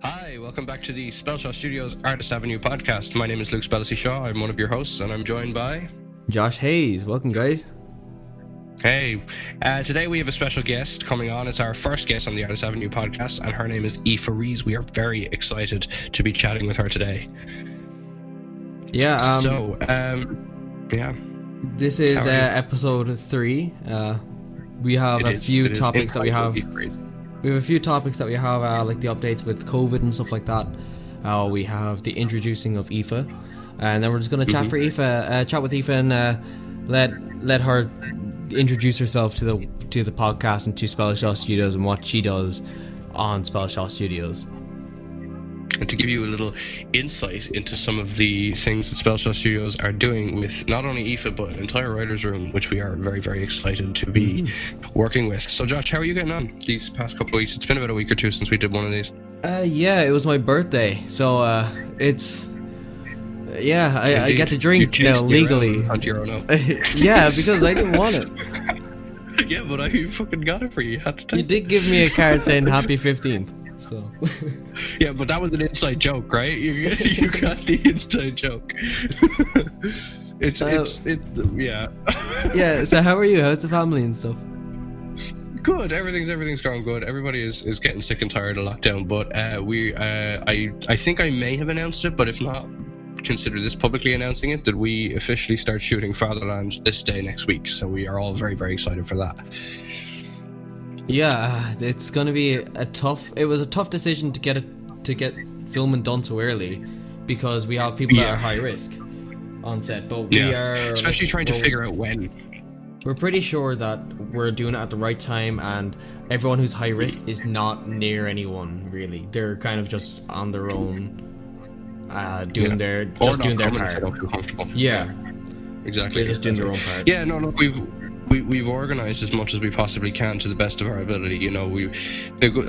Hi, welcome back to the SpellShaw Studios Artist Avenue podcast. My name is Luke SpellShaw. I'm one of your hosts, and I'm joined by Josh Hayes. Welcome, guys. Hey. Today we have a special guest coming on. It's our first guest on the Artist Avenue podcast, and her name is Aoife Rees. We are very excited to be chatting with her today. Yeah. This is episode 3. We have a few topics that we have. We have a few topics that we have, like the updates with COVID and stuff like that. We have the introducing of Aoife, and then we're just gonna chat with Aoife, and let her introduce herself to the podcast and to SpellShaw Studios and what she does on SpellShaw Studios. And to give you a little insight into some of the things that SpellShaw Studios are doing with not only Aoife but an entire writer's room, which we are very, very excited to be working with. So Josh, how are you getting on these past couple of weeks? It's been about a week or two since we did one of these. Yeah, it was my birthday, so it's... Yeah, I get to drink now legally. Onto your own own. Yeah, because I didn't want it. Yeah, but I fucking got it for you. You had to take You did give me a card saying happy 15th. So yeah, but that was an inside joke, right? You got the inside joke. it's yeah. Yeah. So how are you? How's the family and stuff? Good. Everything's going good. Everybody is getting sick and tired of lockdown, but I think I may have announced it, but if not, consider this publicly announcing it, that we officially start shooting Fatherland this day next week. So we are all very, very excited for that. Yeah, it's gonna be it was a tough decision to get filming done so early, because we have people that are high risk on set, but we are especially trying to figure out when. We're pretty sure that we're doing it at the right time, and everyone who's high risk is not near anyone really. They're kind of just on their own, doing their part. Yeah, exactly. They're just doing their own part. Yeah, no, we've organized as much as we possibly can to the best of our ability. You know,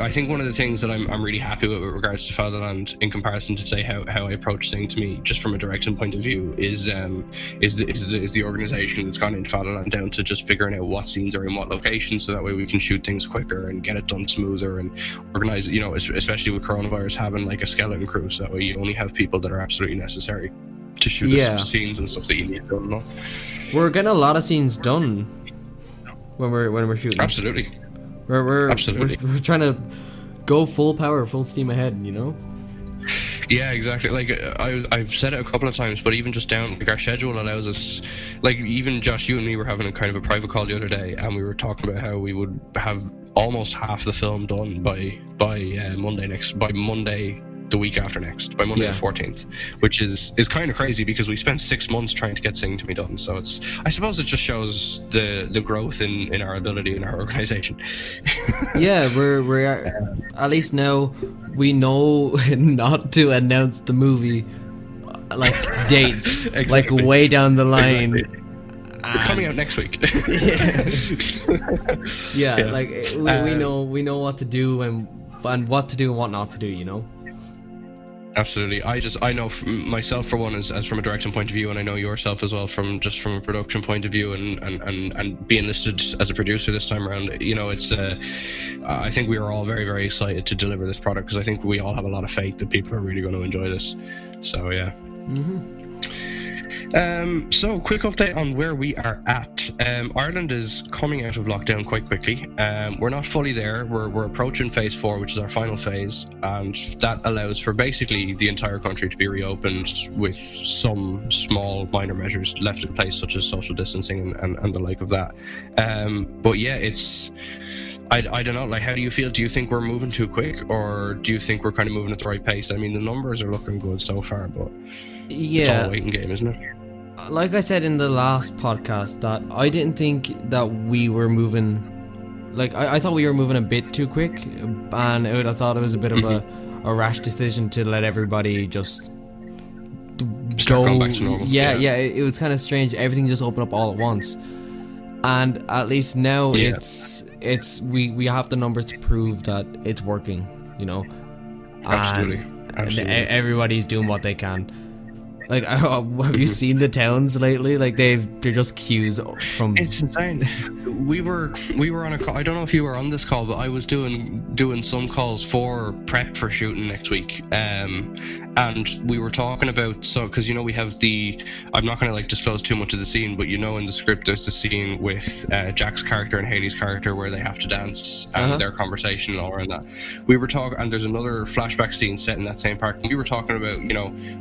I think one of the things that I'm really happy with regards to Fatherland, in comparison to say how I approach things, to me, just from a direction point of view, is the organization that's gone into Fatherland down to just figuring out what scenes are in what location, so that way we can shoot things quicker and get it done smoother and organize. You know, especially with coronavirus, having like a skeleton crew, so that way you only have people that are absolutely necessary to shoot the scenes and stuff that you need done. We're getting a lot of scenes done when we're shooting. Absolutely. We're trying to go full power, full steam ahead, you know? Yeah, exactly. Like I've said it a couple of times, but even just down, like, our schedule allows us, like, even Josh, you and me were having a kind of a private call the other day, and we were talking about how we would have almost half the film done by Monday the week after next, by Monday the 14th, which is kind of crazy, because we spent 6 months trying to get things to be done. So I suppose it just shows the growth in our ability in our organization. Yeah, we're at least now we know not to announce the movie like dates, exactly, like way down the line. Exactly. We're coming out next week. Yeah, like we know what to do and what to do and what not to do, you know. Absolutely. I know myself, for one, as from a direction point of view, and I know yourself as well from a production point of view, and being listed as a producer this time around. You know, it's I think we are all very, very excited to deliver this product, because I think we all have a lot of faith that people are really going to enjoy this. So yeah. So quick update on where we are at. Ireland is coming out of lockdown quite quickly. We're not fully there. We're approaching phase 4, which is our final phase, and that allows for basically the entire country to be reopened, with some small minor measures left in place, such as social distancing and the like of that. But yeah, it's... I don't know, like, how do you feel? Do you think we're moving too quick, or do you think we're kind of moving at the right pace? I mean, the numbers are looking good so far, but it's all a waiting game, isn't it? Like I said in the last podcast, that I didn't think that we were moving, like, I thought we were moving a bit too quick, and I thought it was a bit of a rash decision to let everybody just go back to normal. Yeah, it was kind of strange. Everything just opened up all at once. And at least now we have the numbers to prove that it's working, you know. Absolutely. And everybody's doing what they can. Like, have you seen the towns lately? Like, they're just queues from. It's insane. We were on a call. I don't know if you were on this call, but I was doing some calls for prep for shooting next week. And we were talking about, because we have I'm not going to like disclose too much of the scene, but in the script there's the scene with Jack's character and Haley's character where they have to dance and their conversation and all around that. We were talking, and there's another flashback scene set in that same park. And we were talking about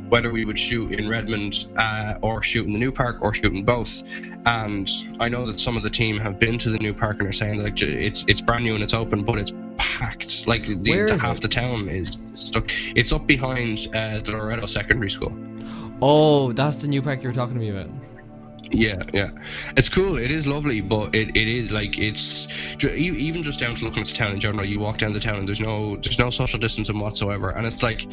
whether we would shoot in Redmond or shoot in the new park or shoot in both. And I know that some of the team have been to the new park and are saying that, like, it's brand new and it's open, but it's packed. Like half the town is stuck. It's up behind the Loretto Secondary School. Oh, that's the new park you were talking to me about. Yeah, it's cool. It is lovely, but it is like, it's even just down to looking at the town in general. You walk down the town and there's no social distancing whatsoever, and it's like,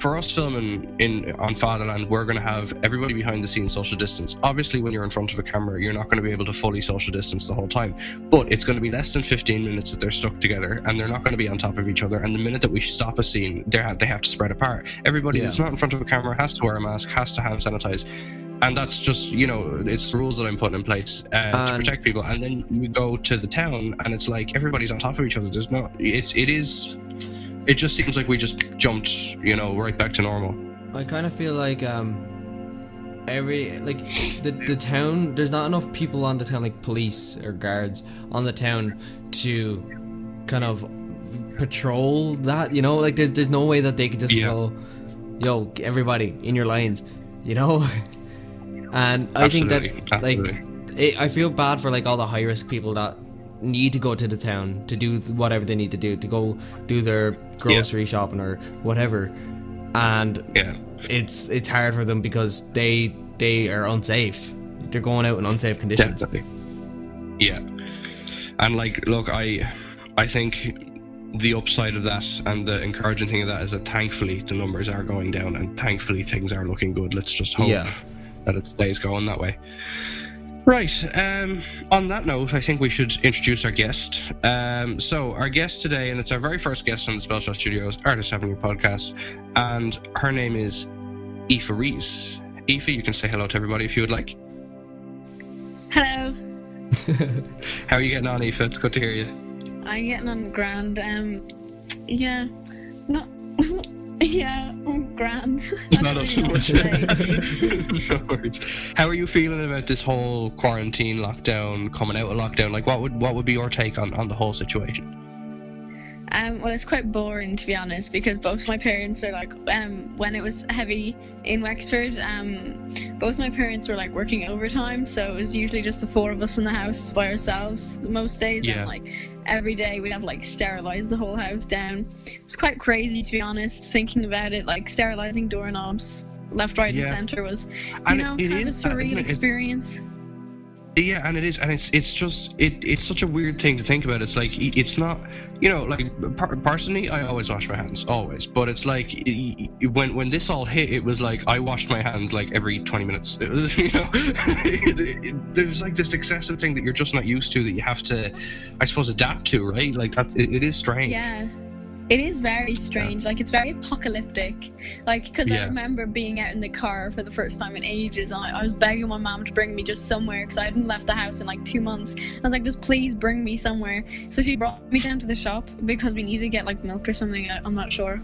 for us filming on Fatherland, we're going to have everybody behind the scenes social distance. Obviously, when you're in front of a camera, you're not going to be able to fully social distance the whole time, but it's going to be less than 15 minutes that they're stuck together, and they're not going to be on top of each other. And the minute that we stop a scene, they have to spread apart. Everybody that's not in front of a camera has to wear a mask, has to hand sanitize. And that's just, it's the rules that I'm putting in place to protect people. And then you go to the town and it's like everybody's on top of each other. There's no, it just seems like we just jumped, right back to normal. I kind of feel like the town, there's not enough people on the town, like police or guards on the town to kind of patrol that, like there's no way that they could just go, yo, everybody in your lines, And I think that, I feel bad for like all the high risk people that need to go to the town to do whatever they need to do, to go do their grocery shopping or whatever, and it's hard for them because they are unsafe. They're going out in unsafe conditions. Definitely. Yeah, and like, look, I think the upside of that and the encouraging thing of that is that thankfully the numbers are going down and thankfully things are looking good. Let's just hope that it stays going that way. Right, on that note, I think we should introduce our guest. So our guest today, and it's our very first guest on the SpellShaw Studios Artist Avenue podcast, and her name is Aoife Rees. Aoife, you can say hello to everybody if you would like. Hello. How are you getting on, Aoife? It's good to hear you. I'm getting on grand. I'm grand. Not up too much. No worries. How are you feeling about this whole quarantine lockdown, coming out of lockdown? Like, what would be your take on the whole situation? Well, it's quite boring, to be honest, because both my parents are like, when it was heavy in Wexford, both my parents were like working overtime, so it was usually just the four of us in the house by ourselves most days, and like every day we'd have like sterilise the whole house down. It was quite crazy, to be honest, thinking about it, like sterilising doorknobs left, right, and centre was, kind of a surreal experience. Yeah, and it is, and it's just it's such a weird thing to think about. It's like, it's not, like, personally, I always wash my hands, always. But it's like, when this all hit, it was like I washed my hands like every 20 minutes. It was, there's like this excessive thing that you're just not used to, that you have to, I suppose, adapt to, right? Like it is strange. Yeah. It is very strange, like it's very apocalyptic, like, because I remember being out in the car for the first time in ages, and I was begging my mom to bring me just somewhere, because I hadn't left the house in like 2 months. I was like, just please bring me somewhere. So she brought me down to the shop because we needed to get like milk or something, I'm not sure.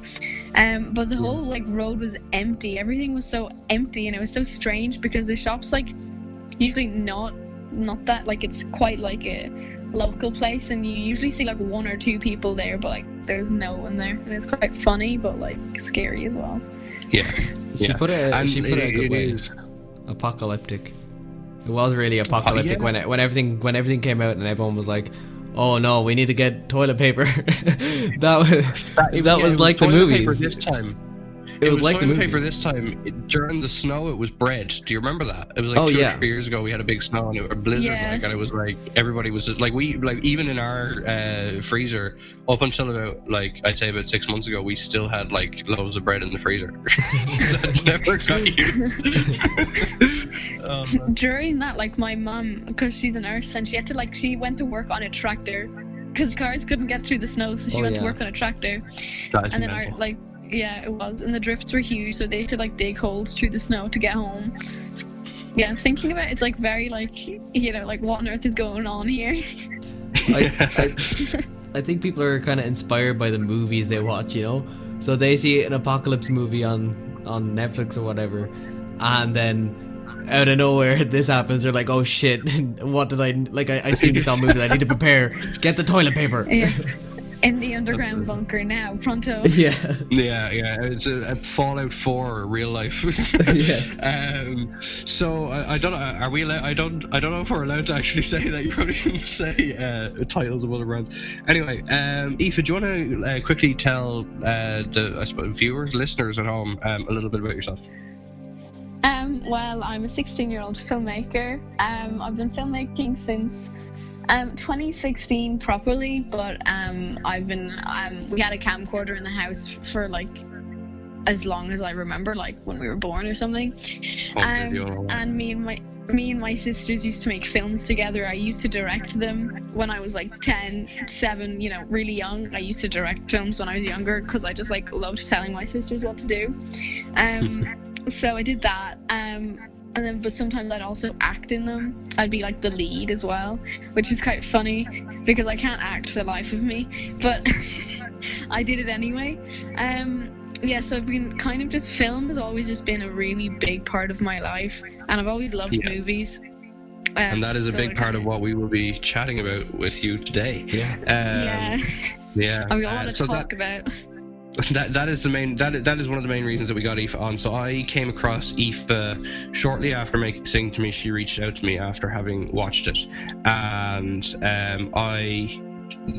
But the whole like road was empty, everything was so empty, and it was so strange because the shop's like usually not that, like, it's quite like a local place, and you usually see like 1 or 2 people there, but like there's no one there, and it's quite funny but like scary as well. She put it a good way. Apocalyptic. It was really apocalyptic when everything came out and everyone was like, oh no, we need to get toilet paper. that was like the movies this time. It was like the toilet paper this time. During the snow, it was bread. Do you remember that? It was like 2 or 3 years ago. We had a big snow and a blizzard, and it was like everybody was just, like, even in our freezer up until about, like, I'd say about 6 months ago, we still had like loaves of bread in the freezer. That never got used. During that, like, my mum, because she's a nurse, and she went to work on a tractor because cars couldn't get through the snow, so she went to work on a tractor. And then Yeah, it was, and the drifts were huge, so they had to like dig holes through the snow to get home. So, yeah, thinking about it, it's like very like, you know, like what on earth is going on here? I think people are kind of inspired by the movies they watch, you know. So they see an apocalypse movie on Netflix or whatever, and then out of nowhere this happens. They're like, "Oh shit! What did I like? I've seen this on movies. I need to prepare. Get the toilet paper." Yeah. In the underground bunker now, pronto. Yeah. It's a Fallout 4 real life. Yes. So I don't know. Are we allowed? I don't know if we're allowed to actually say that. You probably shouldn't say titles of other brands. Anyway, Aoife, do you want to quickly tell the I suppose viewers, listeners at home, a little bit about yourself? Well, I'm a 16-year-old filmmaker. I've been filmmaking since 2016 properly, but I've been we had a camcorder in the house for like as long as I remember, like when we were born or something. And me and my sisters used to make films together. I used to direct them when I was like 10, 7, you know, really young. I used to direct films when I was younger because I just like loved telling my sisters what to do. So I did that. And then, but sometimes I'd also act in them. I'd be like the lead as well, which is quite funny because I can't act for the life of me, but I did it anyway. Yeah, so I've been kind of just, film has always just been a really big part of my life, and I've always loved movies. And that is a big part of what we will be chatting about with you today. Yeah. Yeah. I've got a lot to talk about. That is the main. That is one of the main reasons that we got Aoife on. So I came across Aoife shortly after making Sing to Me. She reached out to me after having watched it, and I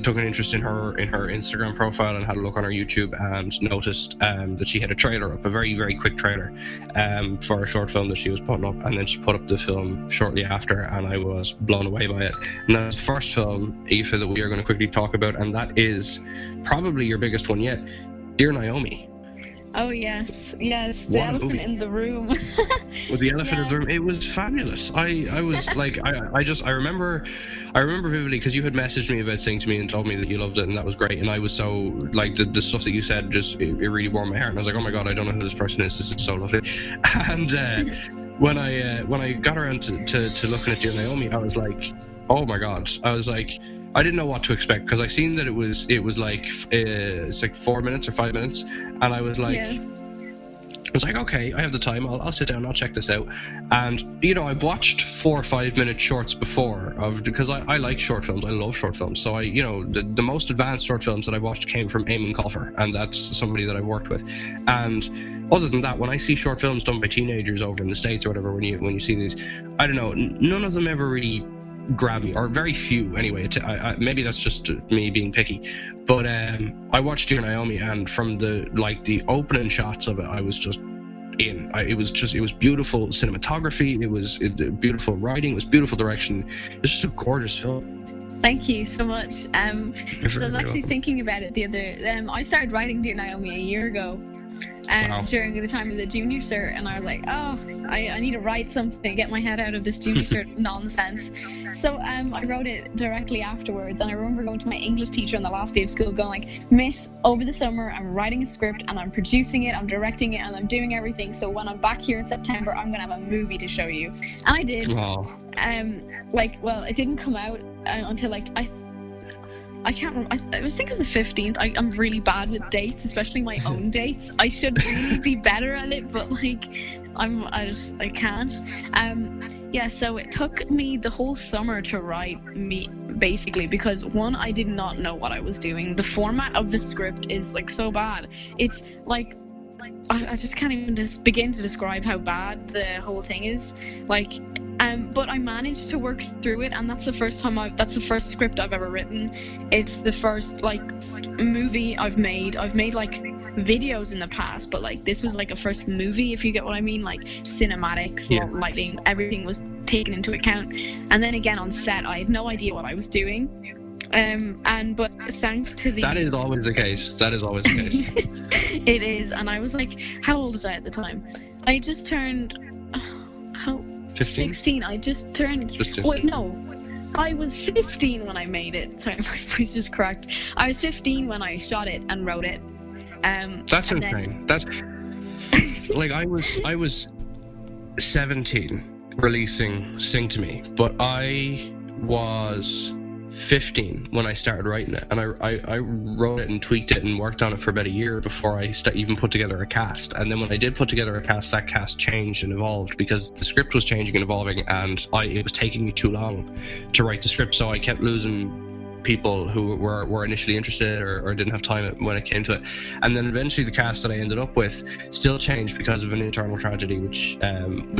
took an interest in her Instagram profile and had a look on her YouTube and noticed that she had a trailer up, a very, very quick trailer for a short film that she was putting up, and then she put up the film shortly after, and I was blown away by it. And that's the first film, Aoife, that we are going to quickly talk about, and that is probably your biggest one yet, Dear Naomi. Oh yes, the elephant in the room. With the elephant in the room, it was fabulous. I was like, I remember vividly because you had messaged me about Sing to Me and told me that you loved it, and that was great. And I was so like the stuff that you said just it really warmed my heart, and I was like, oh my god, I don't know who this person is. This is so lovely. And when I got around to looking at Dear Naomi, I was like, oh my god, I was like, I didn't know what to expect because I seen that it was like it's like 4 minutes or 5 minutes, and I was like, I was like, okay, I have the time. I'll sit down. I'll check this out. And you know, I've watched 4 or 5 minute shorts before because I like short films. I love short films. So the most advanced short films that I watched came from Eamon Colfer, and that's somebody that I've worked with. And other than that, when I see short films done by teenagers over in the States or whatever, when you see these, I don't know, none of them ever really grab me, or very few anyway. Maybe that's just me being picky, but I watched Dear Naomi, and from the opening shots of it, I was just in. It was beautiful cinematography, it was beautiful writing, it was beautiful direction. It's just a gorgeous film. Thank you so much. So I was actually thinking about it the other. I started writing Dear Naomi a year ago. During the time of the junior cert, and I was like, oh, I need to write something, get my head out of this junior cert nonsense. So I wrote it directly afterwards, and I remember going to my English teacher on the last day of school going like, Miss, over the summer I'm writing a script and I'm producing it, I'm directing it, and I'm doing everything, so when I'm back here in September I'm gonna have a movie to show you. And I did. Wow. It didn't come out until like I can't remember. I think it was the 15th. I'm really bad with dates, especially my own dates. I should really be better at it, but like, I can't. So it took me the whole summer to write me, basically, because one, I did not know what I was doing. The format of the script is like so bad. It's like, I just can't even begin to describe how bad the whole thing is. Like, but I managed to work through it, and that's the first script I've ever written. It's the first like movie I've made. I've made like videos in the past, but like this was like a first movie, if you get what I mean. Like cinematics, lighting, everything was taken into account. And then again on set, I had no idea what I was doing. But thanks to the... That is always the case. It is. And I was like, how old was I at the time? I just turned 16. I just turned... Wait, no. I was 15 when I made it. Sorry, my voice just cracked. I was 15 when I shot it and wrote it. That's insane. That's like I was 17 releasing Sing to Me, but I was 15 when I started writing it, and I wrote it and tweaked it and worked on it for about a year before I even put together a cast. And then when I did put together a cast, that cast changed and evolved because the script was changing and evolving, and it was taking me too long to write the script, so I kept losing people who were initially interested or didn't have time when it came to it. And then eventually the cast that I ended up with still changed because of an internal tragedy, which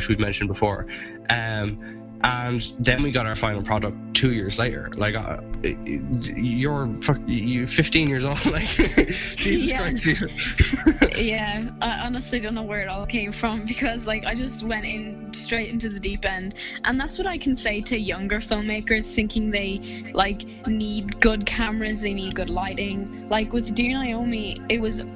we've mentioned before. And then we got our final product 2 years later. Like, you're 15 years old. Like, Jesus Christ. Yeah, I honestly don't know where it all came from, because like I just went in straight into the deep end, and that's what I can say to younger filmmakers thinking they like need good cameras, they need good lighting. Like with Dear Naomi,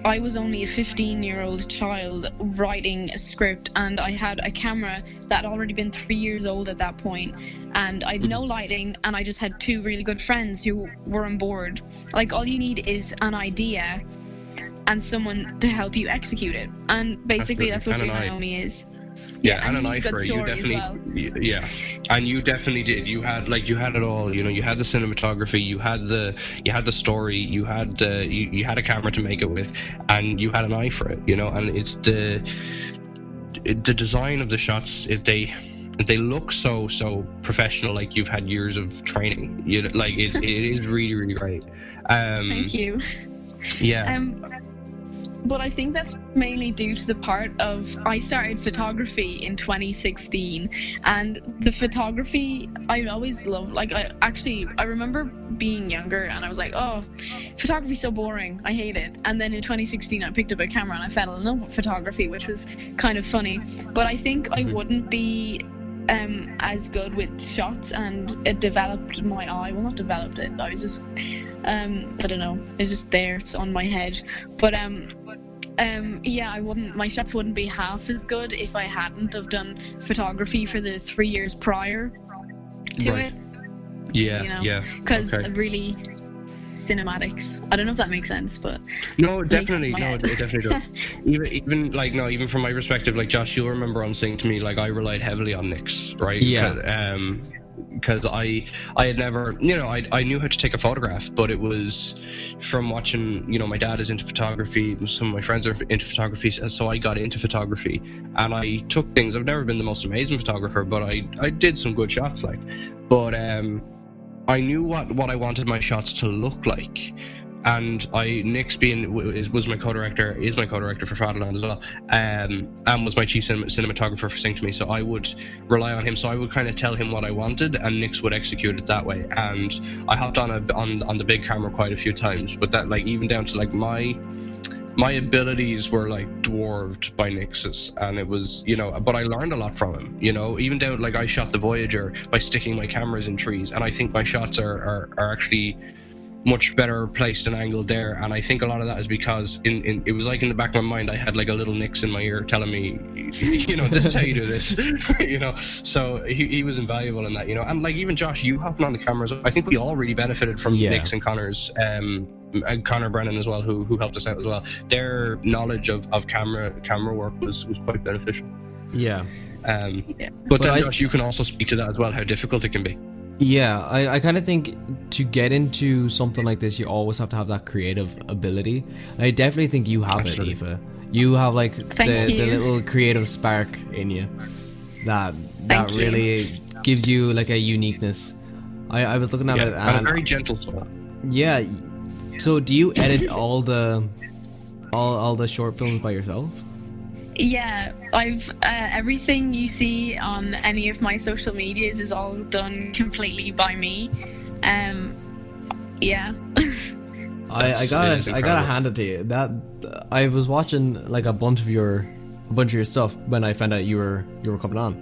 I was only a 15-year-old child writing a script, and I had a camera that had already been 3 years old at that point, and I had no lighting, and I just had 2 really good friends who were on board. Like, all you need is an idea and someone to help you execute it, and basically that's what Dear Naomi is. Yeah, and an eye for it. You definitely, yeah, and you definitely did. You had it all. You know, you had the cinematography, you had the story, you had a camera to make it with, and you had an eye for it. You know, and it's the design of the shots. They look so professional, like you've had years of training. It is really, really great. Thank you. Yeah. But I think that's mainly due to the part of I started photography in 2016, and the photography I always loved. Like, I remember being younger and I was like, oh, photography's so boring, I hate it. And then in 2016 I picked up a camera and I fell in love with photography, which was kind of funny. But I think I wouldn't be as good with shots, and it developed my eye. Well, not developed it, I was just I don't know, it's just there, it's on my head. But yeah, my shots wouldn't be half as good if I hadn't have done photography for the 3 years prior to it. Yeah, you know? yeah. Because really cinematics. I don't know if that makes sense, but no, definitely, it definitely does. even from my perspective, like Josh, you'll remember on Sing to Me, like I relied heavily on Nix, right? Yeah. Because I had never, I knew how to take a photograph, but it was from watching, my dad is into photography, some of my friends are into photography, so I got into photography, and I took things. I've never been the most amazing photographer, but I did some good shots, but I knew what I wanted my shots to look like. And Nix was my co-director, is my co-director for Fatherland as well, and was my chief cinematographer for Sing to Me. So I would rely on him. So I would kind of tell him what I wanted, and Nix would execute it that way. And I hopped on the big camera quite a few times, but that, like, even down to like my abilities were like dwarfed by Nix's, and it was, but I learned a lot from him. Even down, like, I shot the Voyager by sticking my cameras in trees, and I think my shots are actually much better placed and angled there, and I think a lot of that is because it was like in the back of my mind I had like a little Nix in my ear telling me, this is how you do this. So he was invaluable in that, and like even Josh, you hopping on the cameras, I think we all really benefited from Nix and Connor's and Connor Brennan as well, who helped us out as well. Their knowledge of camera work was quite beneficial. But then Josh, you can also speak to that as well, how difficult it can be. Yeah, I kind of think to get into something like this, you always have to have that creative ability. I definitely think you have it, Aoife. You have like the little creative spark in you that really gives you like a uniqueness. I was looking at it, and a very gentle soul. Yeah. So do you edit all the short films by yourself? Yeah, I've everything you see on any of my social medias is all done completely by me. Yeah. I gotta hand it to you. That I was watching like a bunch of your stuff when I found out you were coming on,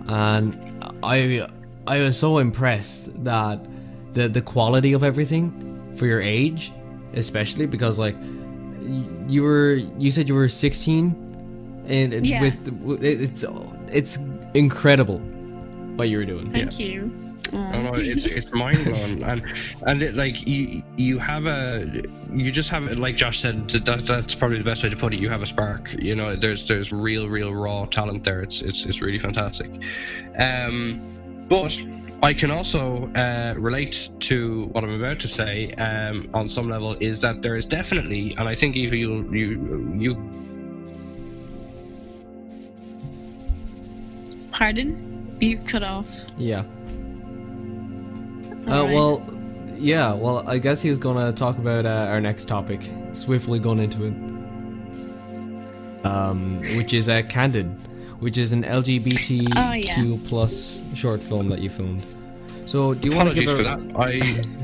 and I was so impressed that the quality of everything for your age, especially because like you said you were 16. And it's incredible what you were doing. Thank you. Oh no, it's mind blowing, and it, like you just have it, like Josh said, that's probably the best way to put it. You have a spark, you know. There's real raw talent there. It's really fantastic. But I can also relate to what I'm about to say on some level, is that there is definitely, and I think Aoife, you Pardon? You cut off. Yeah. Alright. Well, I guess he was gonna talk about our next topic. Swiftly going into it. Which is Candid, which is an LGBTQ plus short film that you filmed. So, do you want to give for that?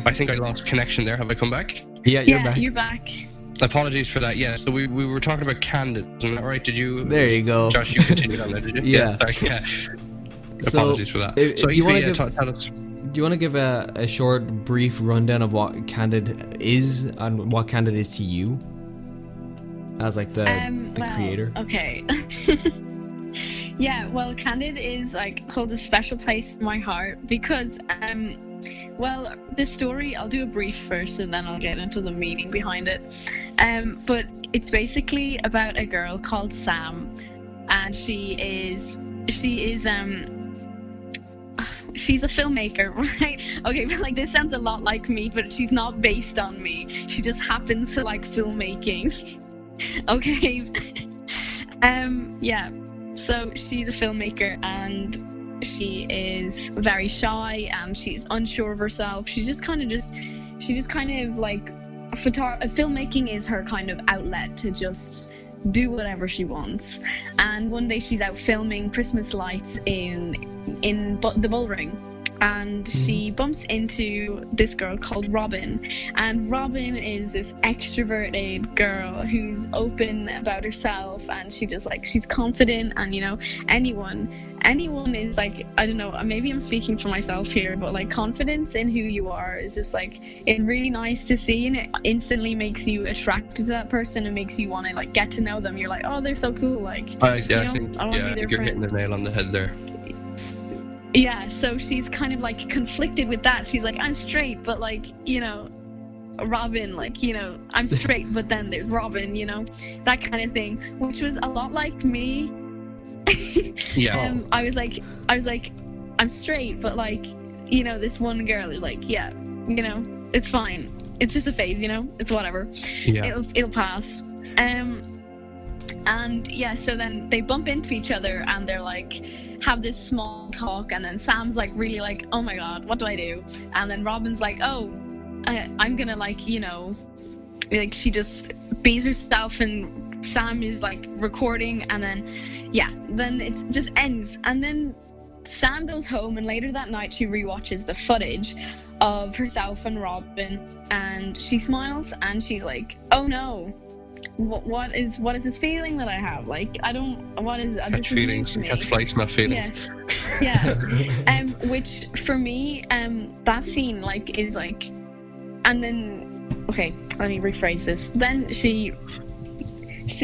I think I lost connection there. Have I come back? Yeah, You're back. Apologies for that. Yeah, so we were talking about Candid, isn't that right? Did you? There you go. Josh, you continued on there, did you? Yeah. Sorry, yeah. So, Apologies for that. Do you want to tell us? Do you want to give a short, brief rundown of what Candid is and what Candid is to you, as like the creator? Okay. Yeah, well, Candid is like holds a special place in my heart because well, the story, I'll do a brief first and then I'll get into the meaning behind it. But it's basically about a girl called Sam, and she's a filmmaker, right? Okay, but like this sounds a lot like me, but she's not based on me. She just happens to like filmmaking. Okay. Yeah. So she's a filmmaker and she is very shy and she's unsure of herself. She just kind of like filmmaking is her kind of outlet to just do whatever she wants. And one day she's out filming Christmas lights in the Bullring, and she bumps into this girl called Robin, and Robin is this extroverted girl who's open about herself, and she's confident, and you know, anyone is like, I don't know, maybe I'm speaking for myself here, but like confidence in who you are is just like, it's really nice to see, and it instantly makes you attracted to that person and makes you want to like get to know them. You're like, oh, they're so cool, like I think you're hitting the nail on the head there. Yeah, so she's kind of like conflicted with that. She's like, I'm straight, but like, you know, Robin, like, you know, I'm straight, but then there's Robin, you know, that kind of thing, which was a lot like me. Yeah. I was like, I'm straight, but like, you know, this one girl is like, yeah, you know, it's fine. It's just a phase, you know, it's whatever. Yeah. It'll pass. And yeah, so then they bump into each other and they're like, have this small talk, and then Sam's like really like, oh my god, what do I do? And then Robin's like, oh, I'm gonna like, you know, like she just bees herself, and Sam is like recording, and then yeah, then it just ends, and then Sam goes home, and later that night she rewatches the footage of herself and Robin, and she smiles and she's like, oh no, what is this feeling that I have? Like, I don't, what is catch feelings, catch flights, not feelings. Yeah. Which for me, that scene like is like, and then okay, let me rephrase this. Then she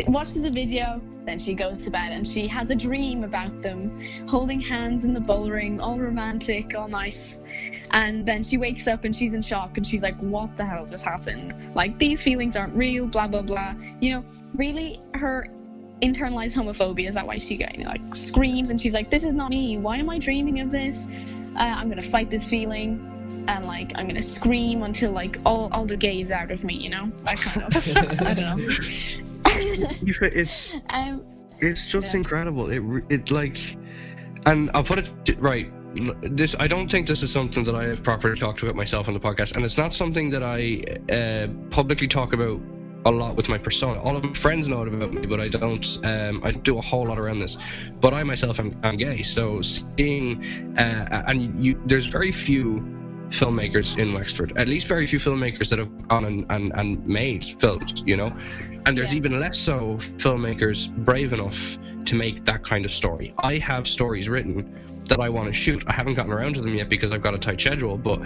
watches the video, then she goes to bed and she has a dream about them holding hands in the bullring, all romantic, all nice. And then she wakes up and she's in shock and she's like, what the hell just happened? Like, these feelings aren't real, blah, blah, blah. You know, really her internalized homophobia, is that why she like screams and she's like, this is not me. Why am I dreaming of this? I'm going to fight this feeling. And like, I'm going to scream until like all the gays out of me, you know? That kind of, I don't know. It's just incredible. It like, and I'll put it right. This, I don't think this is something that I have properly talked about myself on the podcast, and it's not something that I publicly talk about a lot with my persona. All of my friends know it about me, but I don't. I do a whole lot around this. But I myself am gay, so seeing there's very few filmmakers in Wexford, at least very few filmmakers that have gone and made films, you know, and there's even less so filmmakers brave enough to make that kind of story. I have stories written that I want to shoot. I haven't gotten around to them yet because I've got a tight schedule, but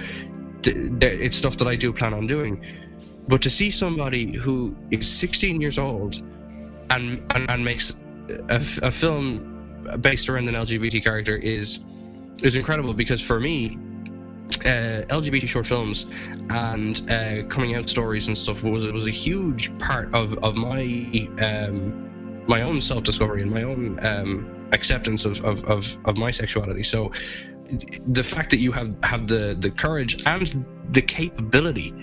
it's stuff that I do plan on doing. But to see somebody who is 16 years old and makes a film based around an LGBT character is incredible, because for me, LGBT short films and coming out stories and stuff was a huge part of my my own self-discovery and my own acceptance of my sexuality. So the fact that you have the courage and the capability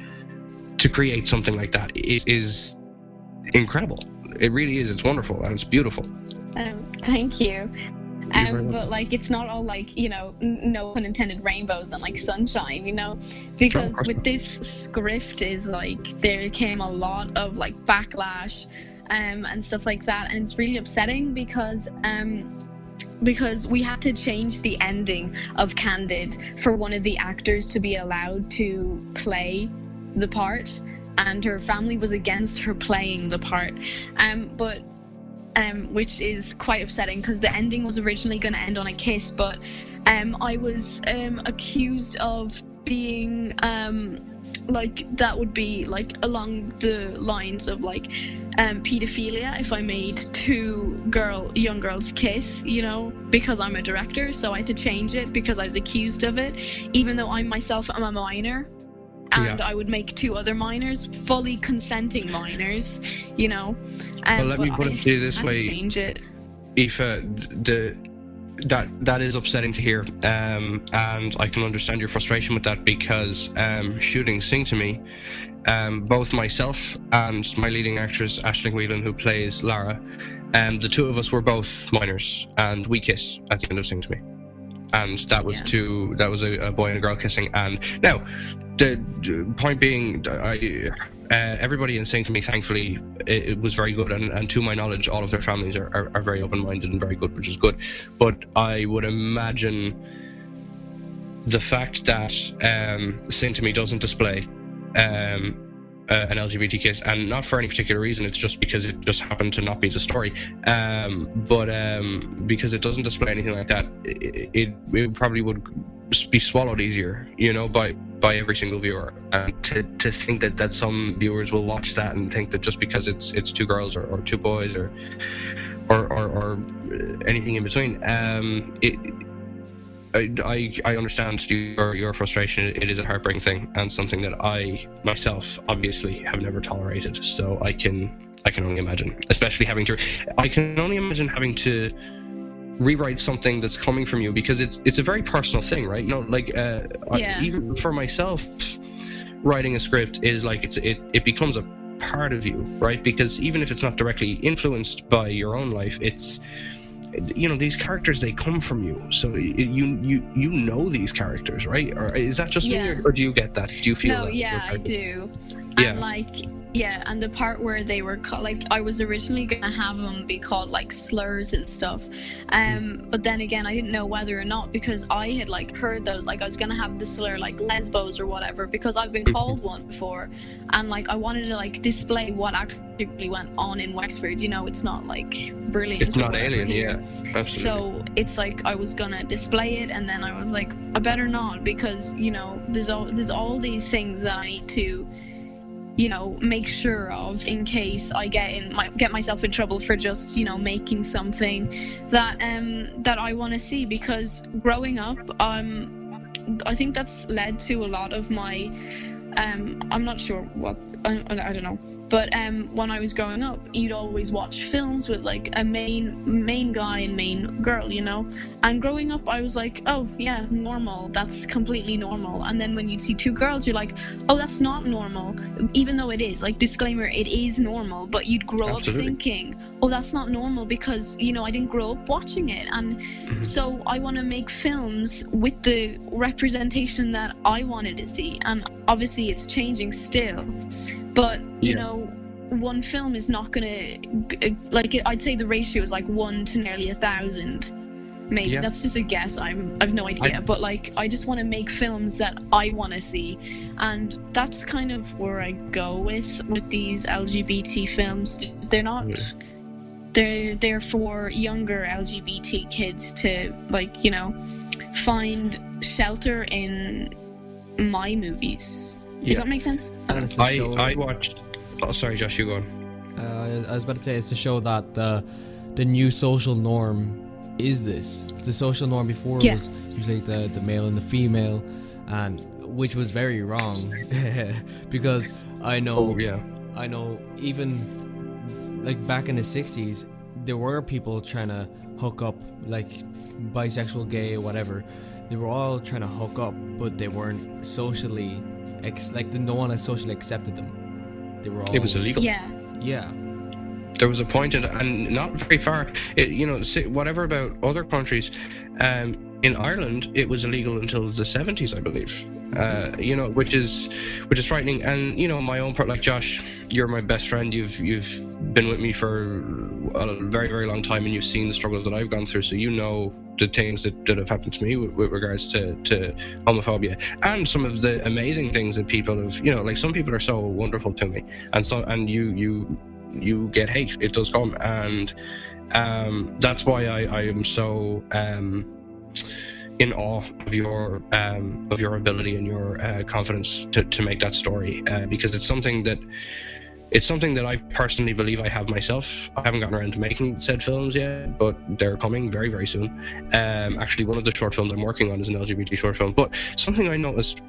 to create something like that is incredible. It really is. It's wonderful and it's beautiful. Thank you. But like, it's not all like, you know, no pun intended, rainbows and like sunshine, you know, because with this script is like there came a lot of like backlash and stuff like that, and it's really upsetting because we had to change the ending of Candid for one of the actors to be allowed to play the part, and her family was against her playing the part, which is quite upsetting because the ending was originally going to end on a kiss, but I was accused of being like, that would be like along the lines of like pedophilia if I made two young girls kiss, you know, because I'm a director. So I had to change it because I was accused of it, even though I myself am a minor. And I would make two other minors, fully consenting minors, you know. Well, let me put it to you this way, change it. Aoife, that is upsetting to hear, and I can understand your frustration with that because shooting Sing to Me, both myself and my leading actress Aisling Whelan, who plays Lara, the two of us were both minors, and we kiss at the end of Sing to Me, and that was a boy and a girl kissing. And now, the point being, everybody in Sing to Me, thankfully, it was very good, and to my knowledge, all of their families are very open-minded and very good, which is good. But I would imagine the fact that Sing to Me doesn't display an LGBT kiss, and not for any particular reason, it's just because it just happened to not be the story, but because it doesn't display anything like that, it probably would be swallowed easier, you know, by every single viewer. And to think that some viewers will watch that and think that just because it's two girls or two boys or anything in between, I understand your frustration. It is a heartbreaking thing, and something that I myself obviously have never tolerated. So I can only imagine, especially having to rewrite something that's coming from you, because it's a very personal thing, right? You know, like even for myself, writing a script is like it becomes a part of you, right? Because even if it's not directly influenced by your own life, it's, you know, these characters, they come from you, so you know these characters, right? Or is that just me, or do you get that? Do you feel that? No, I do. And like, and the part where they were called, like, I was originally gonna have them be called like slurs and stuff, but then again, I didn't know whether or not, because I had like heard those, like I was gonna have the slur like lesbos or whatever, because I've been called one before, and like I wanted to like display what actually went on in Wexford. You know, it's not like brilliant. It's not alien, here. Absolutely. So it's like I was gonna display it, and then I was like, I better not, because you know, there's all these things that I need to, you know, make sure of in case I get myself in trouble for just, you know, making something that that I want to see. Because growing up, I think that's led to a lot of my I'm not sure what, I don't know, but when I was growing up, you'd always watch films with like a main guy and main girl, you know, and growing up I was like, oh yeah, normal, that's completely normal. And then when you'd see two girls, you're like, oh, that's not normal, even though it is, like, disclaimer, it is normal, but you'd grow up thinking, oh, that's not normal, because, you know, I didn't grow up watching it. And so I want to make films with the representation that I wanted to see, and obviously it's changing still, but you know, one film is not gonna, like, I'd say the ratio is like 1 to nearly 1,000, maybe. That's just a guess. I've no idea, but like, I just want to make films that I want to see, and that's kind of where I go with these LGBT films. They're not, they're for younger LGBT kids to, like, you know, find shelter in my movies. Does that make sense? I watched. Oh, sorry, Josh, you go on. I was about to say, it's to show that the new social norm is this. The social norm before was usually the male and the female, and which was very wrong because I know even like back in the 60s there were people trying to hook up, like bisexual, gay, whatever. They were all trying to hook up, but they weren't socially no one socially accepted them. They were all, it was illegal. Yeah. There was a point and not very far. Whatever about other countries, in Ireland it was illegal until the 70s, I believe. Which is frightening. And my own part, like Josh, you're my best friend. You've been with me for a very, very long time, and you've seen the struggles that I've gone through. So the things that have happened to me with regards to homophobia, and some of the amazing things that people have. Like some people are so wonderful to me, and you get hate. It does come, and that's why I am so in awe of your ability and your confidence to make that story, because it's something that I personally believe I have myself. I haven't gotten around to making said films yet, but they're coming very, very soon. Actually, one of the short films I'm working on is an LGBT short film. But something I noticed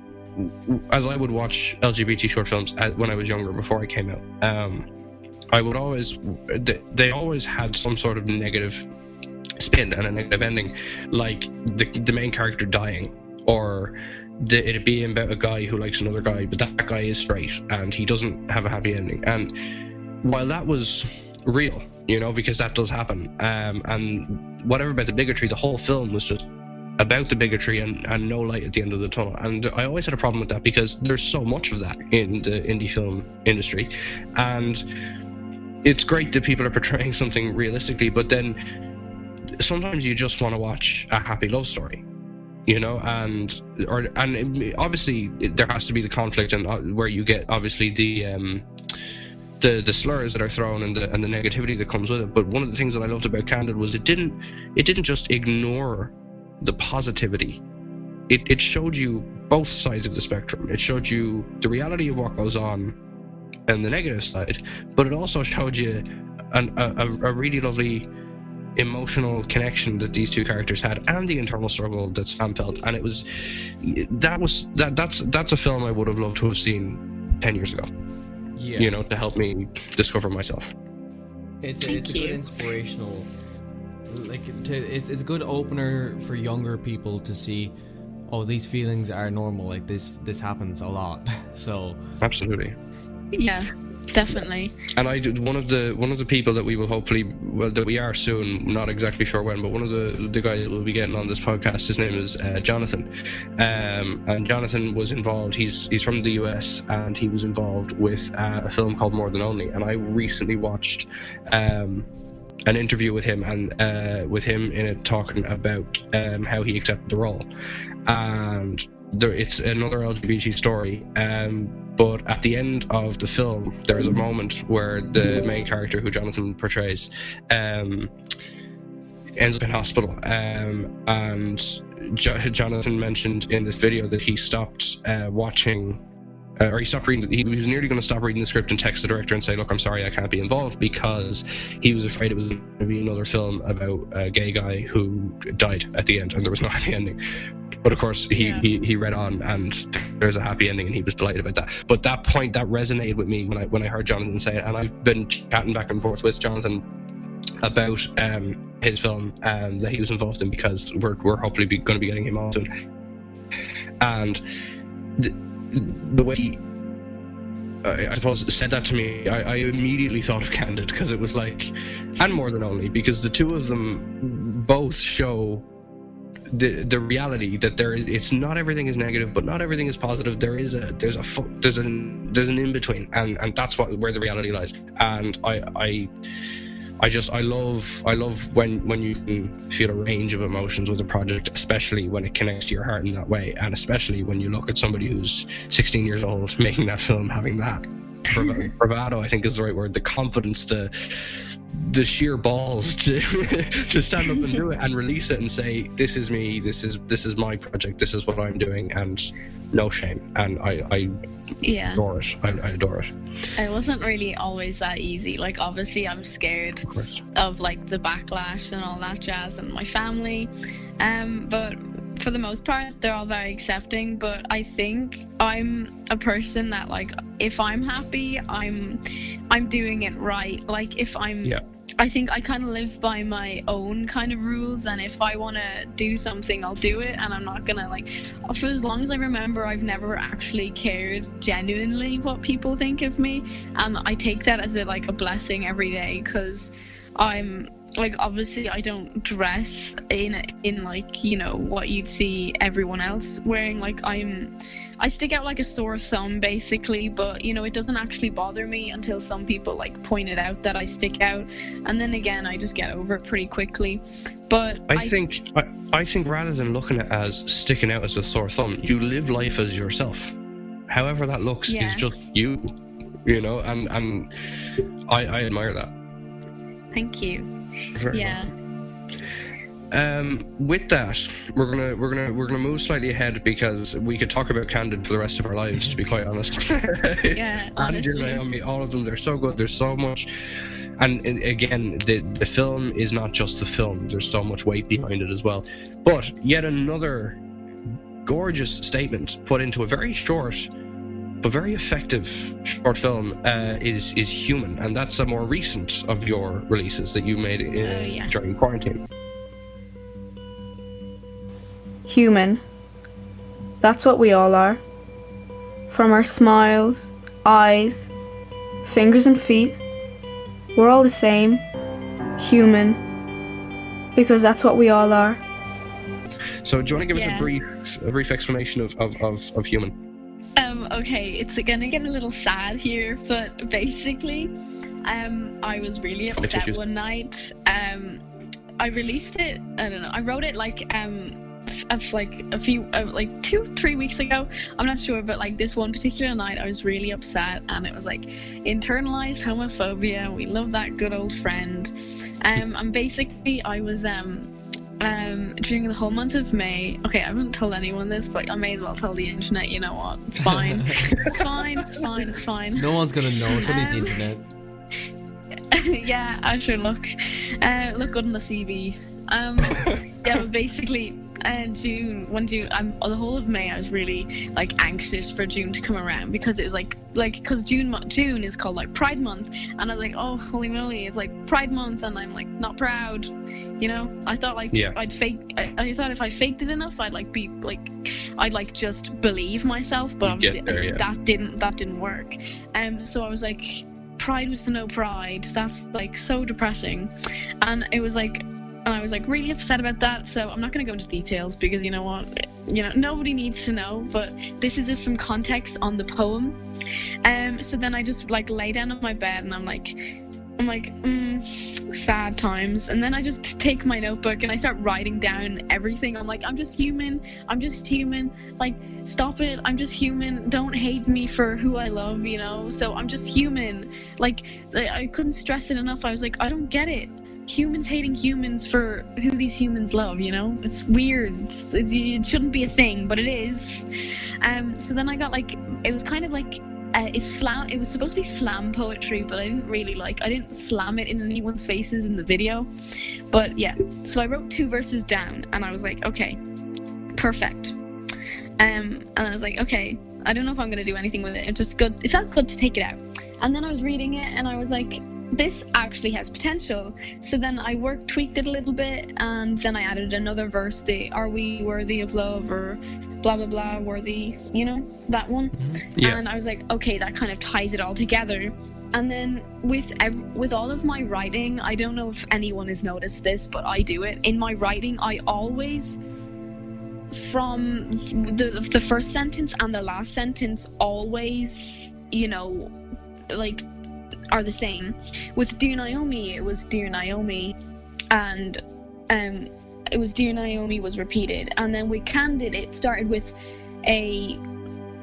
as I would watch LGBT short films when I was younger, before I came out, they always had some sort of negative spin and a negative ending, like the main character dying, or it'd be about a guy who likes another guy, but that guy is straight and he doesn't have a happy ending. And while that was real, because that does happen, and whatever about the bigotry, the whole film was just about the bigotry and no light at the end of the tunnel. And I always had a problem with that, because there's so much of that in the indie film industry, and it's great that people are portraying something realistically, but then sometimes you just want to watch a happy love story, and obviously there has to be the conflict, and where you get obviously the slurs that are thrown and the negativity that comes with it. But one of the things that I loved about Candid was it didn't just ignore the positivity. It showed you both sides of the spectrum. It showed you the reality of what goes on and the negative side, but it also showed you a really lovely emotional connection that these two characters had, and the internal struggle that Sam felt. And that's a film I would have loved to have seen 10 years ago, to help me discover myself. It's a good inspirational, it's a good opener for younger people to see, these feelings are normal, like this happens a lot. So absolutely, yeah, definitely. And one of the people that we will hopefully, that we are soon, not exactly sure when, but one of the guys that will be getting on this podcast, his name is Jonathan, and Jonathan was involved. He's from the US, and he was involved with a film called More Than Only. And I recently watched an interview with him, and with him in it talking about how he accepted the role, and it's another LGBT story, but at the end of the film there is a moment where the main character, who Jonathan portrays, ends up in hospital, and Jonathan mentioned in this video that he stopped watching, or he stopped reading. He was nearly going to stop reading the script and text the director and say, "Look, I'm sorry, I can't be involved," because he was afraid it was going to be another film about a gay guy who died at the end, and there was no happy ending. But of course, he read on, and there's a happy ending, and he was delighted about that. But that point, that resonated with me when I heard Jonathan say it, and I've been chatting back and forth with Jonathan about his film that he was involved in, because we're hopefully going to be getting him on soon. And the way he, I suppose, said that to me, I immediately thought of Candid, because it was like, and More Than Only, because the two of them both show the reality that it's not everything is negative, but not everything is positive. There's an in between, and that's where the reality lies. And I love when you can feel a range of emotions with a project, especially when it connects to your heart in that way, and especially when you look at somebody who's 16 years old making that film, having that bravado, I think is the right word, the confidence, the sheer balls to stand up and do it and release it and say, "This is me. This is my project. This is what I'm doing," and no shame. And I adore it. I adore it. It wasn't really always that easy. Like, obviously I'm scared of like the backlash and all that jazz and my family, but for the most part, they're all very accepting, but I think I'm a person that, like, if I'm happy, I'm doing it right. Like, if I'm... Yeah. I think I kind of live by my own kind of rules, and if I want to do something, I'll do it, and I'm not gonna, like, for as long as I remember, I've never actually cared genuinely what people think of me, and I take that as a blessing every day, because I'm, like, obviously I don't dress in like, you know, what you'd see everyone else wearing. Like, I stick out like a sore thumb, basically, but, you know, it doesn't actually bother me until some people, like, point it out that I stick out, and then again, I just get over it pretty quickly. But I think rather than looking at it as sticking out as a sore thumb, you live life as yourself. However that looks is just you know, and I admire that. Thank you. Very yeah. well. With that, we're gonna move slightly ahead, because we could talk about Candid for the rest of our lives, to be quite honest. Yeah, honestly. And Naomi, all of them, they're so good. There's so much, and again, the film is not just the film. There's so much weight behind it as well. But yet another gorgeous statement put into a very short but very effective short film is Human, and that's a more recent of your releases that you made during quarantine. Human. That's what we all are. From our smiles, eyes, fingers and feet, we're all the same. Human. Because that's what we all are. So do you want to give us a brief explanation of Human? Okay, it's gonna get a little sad here, but basically, I was really upset one night. I released it, I don't know, I wrote it like a few 2-3 weeks ago, I'm not sure, but like this one particular night I was really upset, and it was like internalized homophobia. We love that good old friend. And basically I was during the whole month of May, okay, I haven't told anyone this, but I may as well tell the internet, you know what, it's fine. It's fine. No one's gonna know, it's only the internet. Yeah, I sure look good on the CV. Yeah, but basically, June, the whole of May, I was really like anxious for June to come around, because it was like because June is called like Pride Month, and I was like, oh holy moly, it's like Pride Month, and I'm like not proud, you know. I thought like I'd fake. I thought if I faked it enough, I'd like be like, I'd like just believe myself, but obviously that didn't work. So I was like, Pride with no pride. That's like so depressing, and it was like. And I was like really upset about that, so I'm not going to go into details, because you know what, you know, nobody needs to know, but this is just some context on the poem. So then I just like lay down on my bed, and I'm like sad times, and then I just take my notebook and I start writing down everything. I'm like, I'm just human, like stop it, I'm just human, don't hate me for who I love, you know, so I'm just human. Like I couldn't stress it enough. I was like, I don't get it. Humans hating humans for who these humans love, you know? It's weird. It shouldn't be a thing, but it is. So then I got like, it was kind of like, it was supposed to be slam poetry, but I didn't slam it in anyone's faces in the video. But yeah, so I wrote 2 verses down, and I was like, okay, perfect. And I was like, okay, I don't know if I'm gonna do anything with it. It's just good. It felt good to take it out. And then I was reading it, and I was like, this actually has potential. So then I tweaked it a little bit, and then I added another verse, are we worthy of love, or blah blah blah, worthy, you know, that one. Yeah. And I was like, okay, that kind of ties it all together. And then with all of my writing, I don't know if anyone has noticed this, but I do it in my writing. I always, from the first sentence and the last sentence, always, you know, like are the same. With Dear Naomi, it was Dear Naomi, and it was Dear Naomi was repeated. And then with Candid, it started with the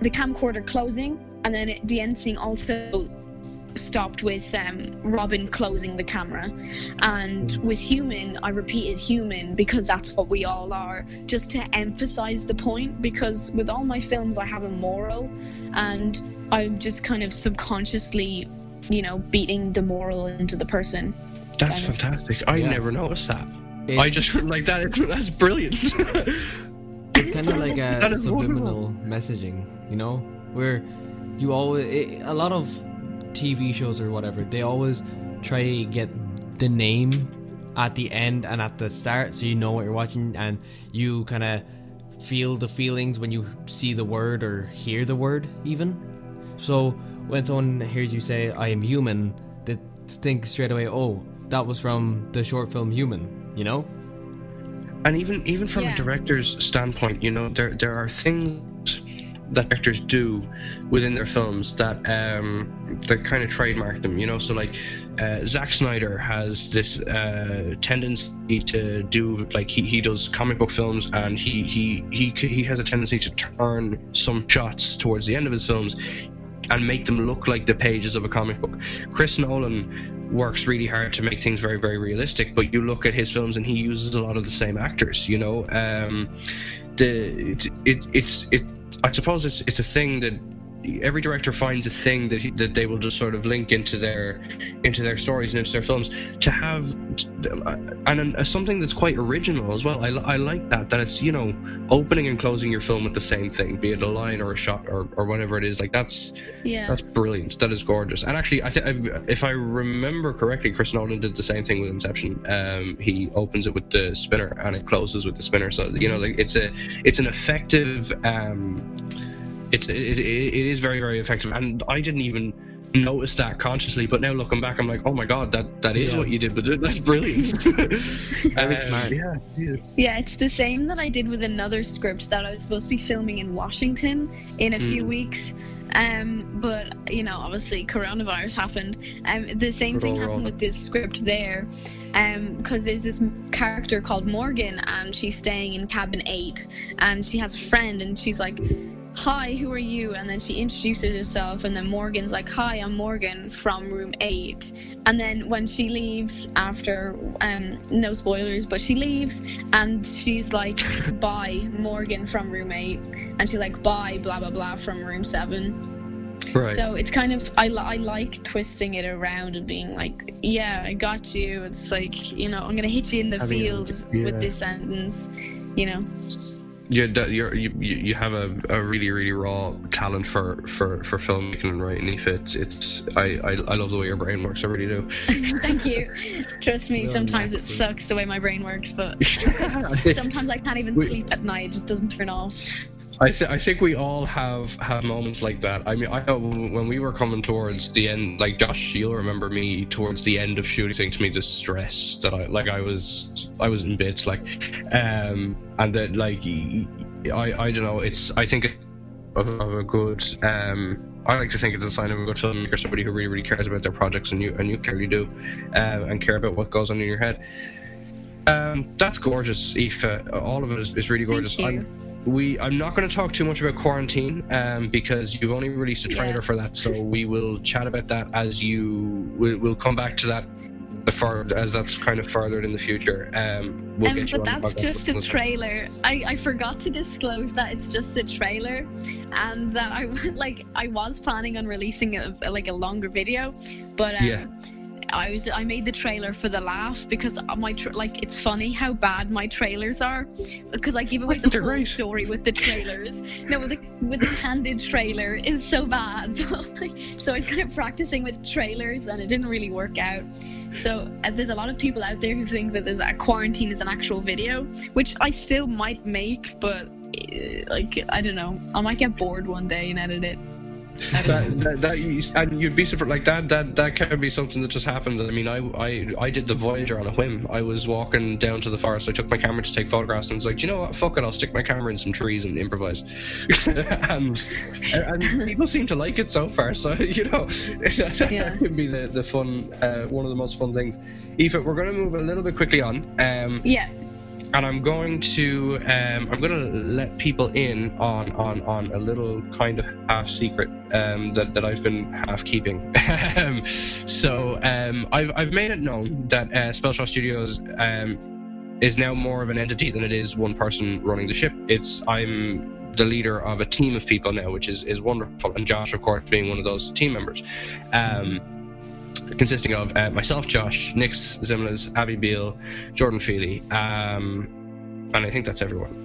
camcorder closing, and then the end scene also stopped with Robin closing the camera. And with Human, I repeated Human, because that's what we all are, just to emphasize the point, because with all my films I have a moral, and I'm just kind of subconsciously, you know, beating the moral into the person. That's fantastic. I never noticed that. I just like that. That's brilliant. it's kind of like a subliminal messaging, you know, where you always a lot of TV shows or whatever, they always try to get the name at the end and at the start, so you know what you're watching, and you kind of feel the feelings when you see the word or hear the word even. So when someone hears you say I am human, they think straight away, oh, that was from the short film Human, you know. And even from a director's standpoint, you know, there are things that directors do within their films that kind of trademark them, you know. So like Zack Snyder has this tendency to do, like, he does comic book films, and he has a tendency to turn some shots towards the end of his films and make them look like the pages of a comic book. Chris Nolan works really hard to make things very, very realistic, but you look at his films and he uses a lot of the same actors, you know. I suppose it's a thing that every director finds a thing that they will just sort of link into their stories and into their films to have, and something that's quite original as well. I like that it's, you know, opening and closing your film with the same thing, be it a line or a shot or whatever it is. Like that's brilliant. That is gorgeous. And actually, if I remember correctly, Chris Nolan did the same thing with Inception. He opens it with the spinner and it closes with the spinner. So, you know, like it's an effective. It is very, very effective, and I didn't even notice that consciously, but now looking back I'm like, oh my god, that is what you did, but that's brilliant. Very smart. Yeah, it's the same that I did with another script that I was supposed to be filming in Washington in a few weeks, but you know, obviously coronavirus happened. The same thing happened with this script there, because there's this character called Morgan, and she's staying in cabin 8, and she has a friend, and she's like, hi, who are you? And then she introduces herself, and then Morgan's like, hi, I'm Morgan from room 8. And then when she leaves after, no spoilers, but she leaves and she's like, bye, Morgan from room 8. And she's like, bye, blah, blah, blah, from room 7. Right. So it's kind of, I like twisting it around and being like, yeah, I got you. It's like, you know, I'm going to hit you in the feels with this sentence, you know. You have a really, really raw talent for filmmaking and writing, Aoife. I love the way your brain works. I really do. Thank you. Trust me, sometimes it sucks the way my brain works, but sometimes I can't even sleep at night. It just doesn't turn off. I think we all have moments like that. I mean, I know when we were coming towards the end, like Josh, you'll remember me towards the end of shooting, saying to me the stress that I was in bits, like, and that, like, I don't know. I think of a good. I like to think it's a sign of a good filmmaker, somebody who really, really cares about their projects, and you clearly do, and care about what goes on in your head. That's gorgeous, Aoife. All of it is really gorgeous. Thank you. I'm not going to talk too much about quarantine, because you've only released a trailer for that, so we will chat about that as we'll come back to that as that's kind of furthered in the future. We'll get you but on that's just a trailer. I forgot to disclose that it's just a trailer, and that I was planning on releasing a longer video, but I made the trailer for the laugh, because it's funny how bad my trailers are, because I give away the whole story with the trailers. No, with the candid trailer is so bad. So I was kind of practicing with trailers, and it didn't really work out. So there's a lot of people out there who think that a quarantine is an actual video, which I still might make, but I don't know. I might get bored one day and edit it. And you'd be surprised, like that can be something that just happens. I mean, I did the Voyager on a whim. I was walking down to the forest, I took my camera to take photographs, and was like, you know what, fuck it, I'll stick my camera in some trees and improvise. and people seem to like it so far, so, you know, that can be the fun, one of the most fun things. Aoife, we're going to move a little bit quickly on. And I'm going to let people in on a little kind of half secret that I've been half keeping. So I've made it known that SpellShaw Studios is now more of an entity than it is one person running the ship. I'm the leader of a team of people now, which is wonderful, and Josh, of course, being one of those team members. Consisting of myself, Josh, Nix Zimlas, Abby Beale, Jordan Feely, and I think that's everyone.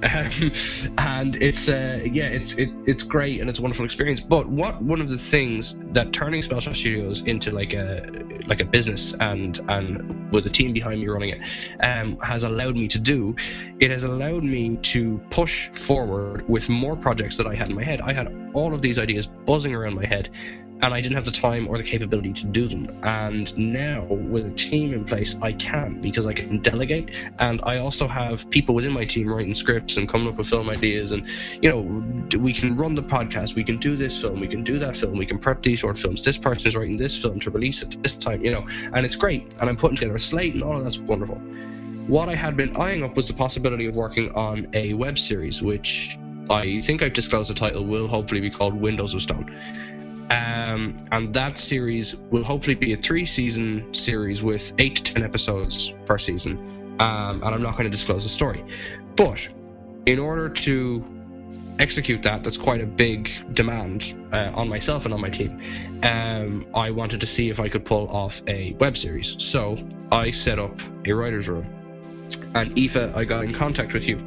And it's great, and it's a wonderful experience. But one of the things that turning SpellShaw Studios into like a business and with a team behind me running it has allowed me to do, it has allowed me to push forward with more projects that I had in my head. I had all of these ideas buzzing around my head, and I didn't have the time or the capability to do them. And now, with a team in place, I can, because I can delegate, and I also have people within my team writing scripts and coming up with film ideas, and, you know, we can run the podcast, we can do this film, we can do that film, we can prep these short films, this person is writing this film to release it this time, you know, and it's great, and I'm putting together a slate, and all of that's wonderful. What I had been eyeing up was the possibility of working on a web series, which I think I've disclosed the title, will hopefully be called Windows of Stone. And that series will hopefully be a 3-season series with 8 to 10 episodes per season. And I'm not going to disclose the story. But in order to execute that's quite a big demand on myself and on my team. I wanted to see if I could pull off a web series. So I set up a writer's room. And Aoife, I got in contact with you.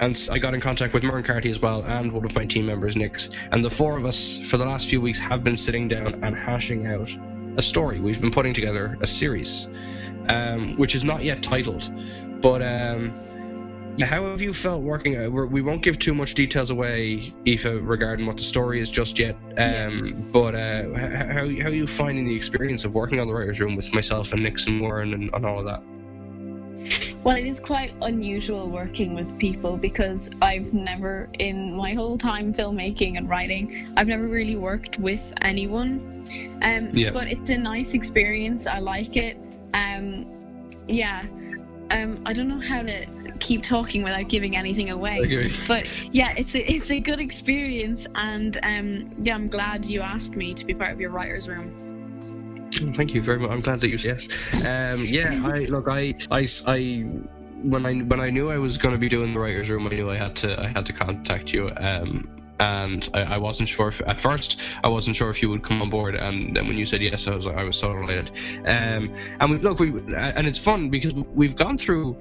And I got in contact with Mern Carty as well, and one of my team members, Nix. And the four of us, for the last few weeks, have been sitting down and hashing out a story. We've been putting together a series, which is not yet titled. But how have you felt working out? We won't give too much details away, Aoife, regarding what the story is just yet. But how are you finding the experience of working on the writer's room with myself and Nix and Warren and all of that? Well, it is quite unusual working with people, because I've never, in my whole time filmmaking and writing, I've never really worked with anyone. But it's a nice experience. I like it. I don't know how to keep talking without giving anything away. Okay. But yeah, it's a good experience, and I'm glad you asked me to be part of your writer's room. Thank you very much. I'm glad that you said yes. When I knew I was going to be doing the writer's room, I knew I had to contact you. And I wasn't sure if, at first, I wasn't sure if you would come on board, and then when you said yes, I was so delighted. And it's fun because we've gone through.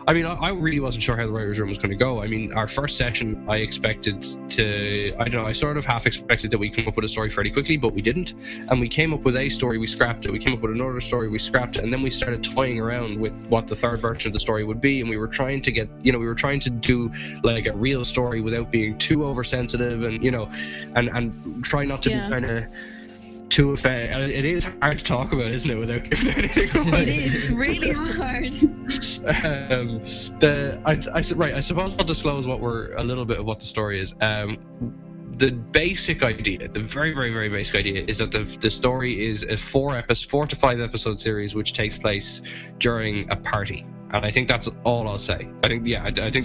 I mean, I really wasn't sure how the writer's room was going to go. I mean, our first session, I sort of half expected that we'd come up with a story fairly quickly, but we didn't. And we came up with a story, we scrapped it. We came up with another story, we scrapped it. And then we started toying around with what the third version of the story would be. And we were trying to do like a real story without being too oversensitive, and, you know, and try not to be kind of too offensive. It is hard to talk about, isn't it, without giving anything away? It is. It's really hard. I suppose I'll disclose a little bit of what the story is. The basic idea, the very, very, very basic idea, is that the story is a 4 to 5 episode series which takes place during a party. And I think that's all I'll say. I think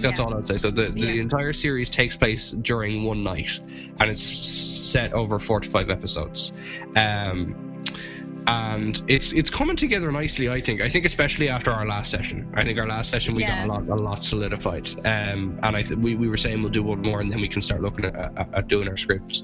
that's all I'll say. So the entire series takes place during one night, and it's set over 4 to 5 episodes. And it's coming together nicely, I think. Especially after our last session. I think our last session we got a lot solidified. And we were saying we'll do one more, and then we can start looking at doing our scripts.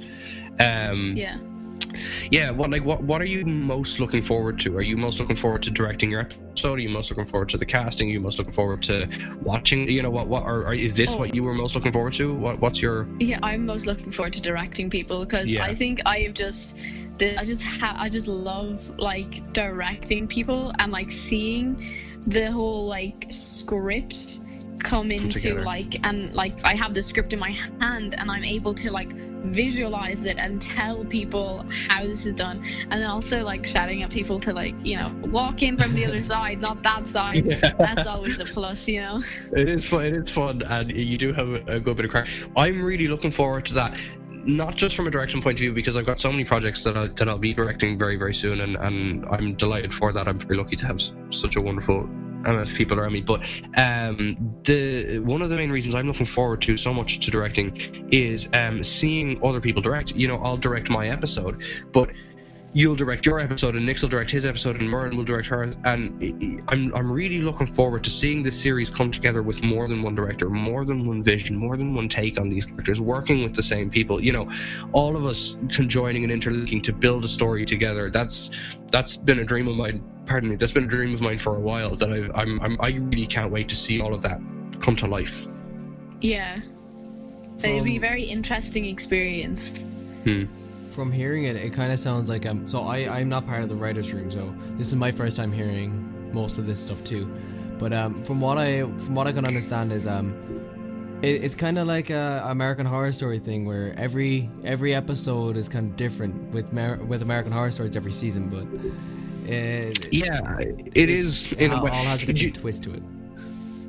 What are you most looking forward to? Are you most looking forward to directing your episode? Are you most looking forward to the casting? Are you most looking forward to watching? You know, is this what you were most looking forward to? What's your? Yeah, I'm most looking forward to directing people, because I think I just love like directing people and like seeing the whole like script come into I have the script in my hand, and I'm able to like visualize it and tell people how this is done, and then also like shouting at people to, like, you know, walk in from the other side, not that side. That's always a plus, you know. It is fun, and you do have a good bit of crack. I'm really looking forward to that, not just from a direction point of view, because I've got so many projects that I'll be directing very, very soon, and I'm delighted for that. I'm very lucky to have such a wonderful amount of people around me. But one of the main reasons I'm looking forward to so much to directing is seeing other people direct. You know, I'll direct my episode, but you'll direct your episode, and Nick will direct his episode, and Merlin will direct hers. And I'm really looking forward to seeing this series come together with more than one director, more than one vision, more than one take on these characters, working with the same people. You know, all of us conjoining and interlinking to build a story together. That's been a dream of mine. Pardon me. That's been a dream of mine for a while. That I really can't wait to see all of that come to life. Yeah, it'd be a very interesting experience. From hearing it, it kind of sounds like so I'm not part of the writers' room, so this is my first time hearing most of this stuff too. But from what I can understand is it's kind of like a American Horror Story thing where every episode is kind of different with American Horror Stories every season, but it is in a way. All has a different twist to it.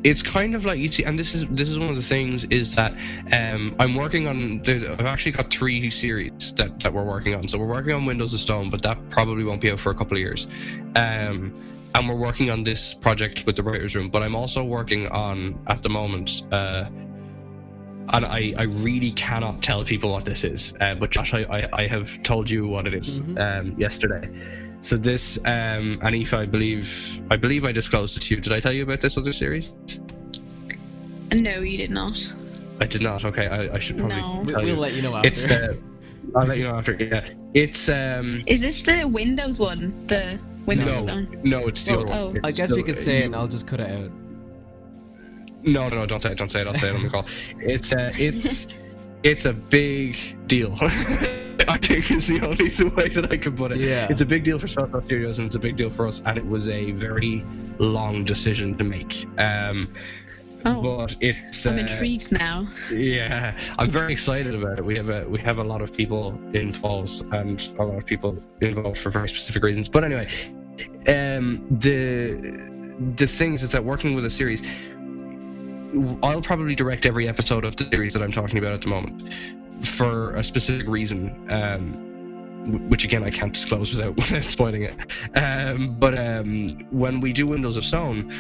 It's kind of like, you see, and this is one of the things, is that I'm working on I've actually got 3 series that we're working on. So we're working on Windows of Stone, but that probably won't be out for a couple of years. And we're working on this project with the writers' room, but I'm also working on, at the moment, and I really cannot tell people what this is, but Josh, I have told you what it is yesterday. So this, and Aoife, I believe I disclosed it to you. Did I tell you about this other series? No, you did not. I did not. Okay, I should probably. No. We'll let you know after. I'll let you know after. Yeah, it's. Is this the Windows one? The Windows one? No, it's the other one. I guess we could say it, and I'll just cut it out. No, don't say it. I'll say it on the call. It's a big deal. I think is the only way that I can put it. Yeah. It's a big deal for SpellShaw Studios, and it's a big deal for us, and it was a very long decision to make. But it's. I'm intrigued now. Yeah, I'm very excited about it. We have a lot of people involved, and a lot of people involved for very specific reasons. But anyway, the thing is that working with a series, I'll probably direct every episode of the series that I'm talking about at the moment for a specific reason, which again I can't disclose without spoiling it. But when we do Windows of Stone,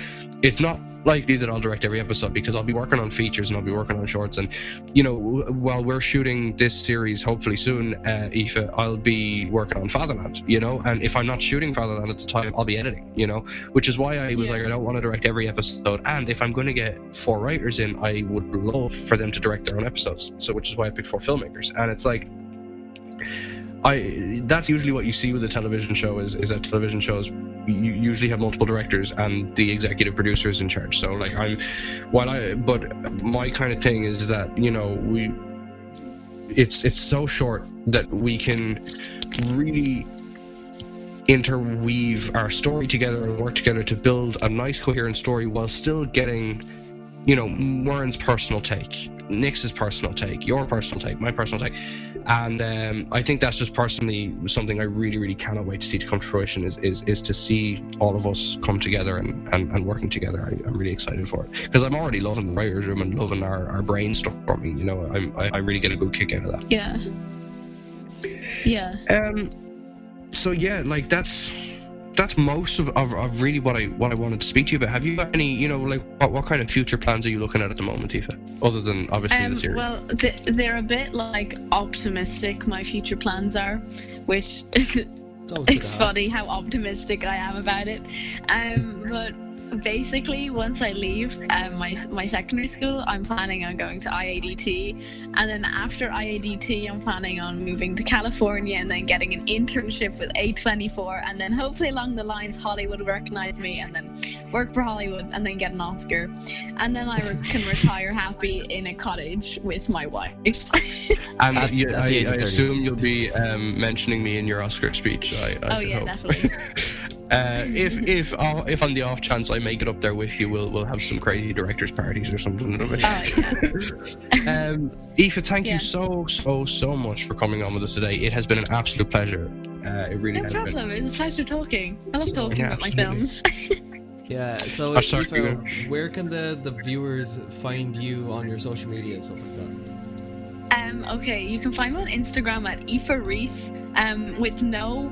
it's not likely that I'll direct every episode, because I'll be working on features and I'll be working on shorts, and you know, while we're shooting this series hopefully soon, Aoife, I'll be working on Fatherland, you know, and if I'm not shooting Fatherland at the time, I'll be editing, you know, which is why I was like, I don't want to direct every episode, and if I'm going to get 4 writers in, I would love for them to direct their own episodes, so which is why I picked 4 filmmakers. And it's like, that's usually what you see with a television show, is that television shows you usually have multiple directors and the executive producer is in charge. So like but my kind of thing is that, you know, it's so short that we can really interweave our story together and work together to build a nice coherent story while still getting, you know, Warren's personal take, Nick's personal take, your personal take, my personal take. And I think that's just personally something I really, really cannot wait to see to come to fruition, is to see all of us come together and working together. I'm really excited for it, because I'm already loving the writers' room and loving our brainstorming, you know. I really get a good kick out of that. Yeah. So yeah, like that's most of really what I wanted to speak to you about. Have you got any, you know, like what kind of future plans are you looking at the moment, Aoife, other than obviously the series? Well, they're a bit like optimistic, my future plans are, which it's funny how optimistic I am about it. But basically, once I leave my secondary school, I'm planning on going to IADT, and then after IADT, I'm planning on moving to California and then getting an internship with A24, and then hopefully along the lines Hollywood will recognize me and then work for Hollywood and then get an Oscar, and then I can retire happy in a cottage with my wife. And I assume you'll be mentioning me in your Oscar speech. I hope. Definitely. If on the off chance I make it up there with you, we'll have some crazy directors parties or something. Aoife, thank you so much for coming on with us today. It has been an absolute pleasure. It really has been. No problem. It was a pleasure talking. I love talking about my films. Yeah. So, Aoife, where can the viewers find you on your social media and stuff like that? Okay, you can find me on Instagram at Aoife Rees, with no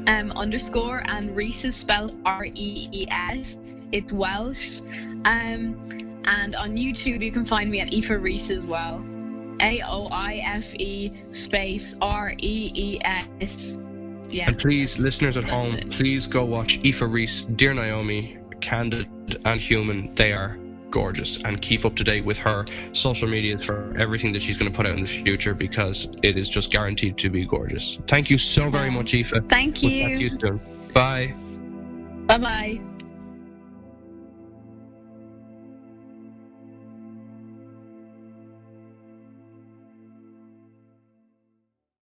underscore, and Rees is spelled R-E-E-S. It's Welsh. And on YouTube you can find me at Aoife Rees as well. AOIFE space REES. Yeah. And please, listeners at home, it. please go watch Aoife Rees, Dear Naomi, Candid and Human. They are gorgeous, and keep up to date with her social media for everything that she's going to put out in the future, because it is just guaranteed to be gorgeous. Thank you so very much, Aoife. Thank you. We'll talk to you soon. Bye. Bye-bye.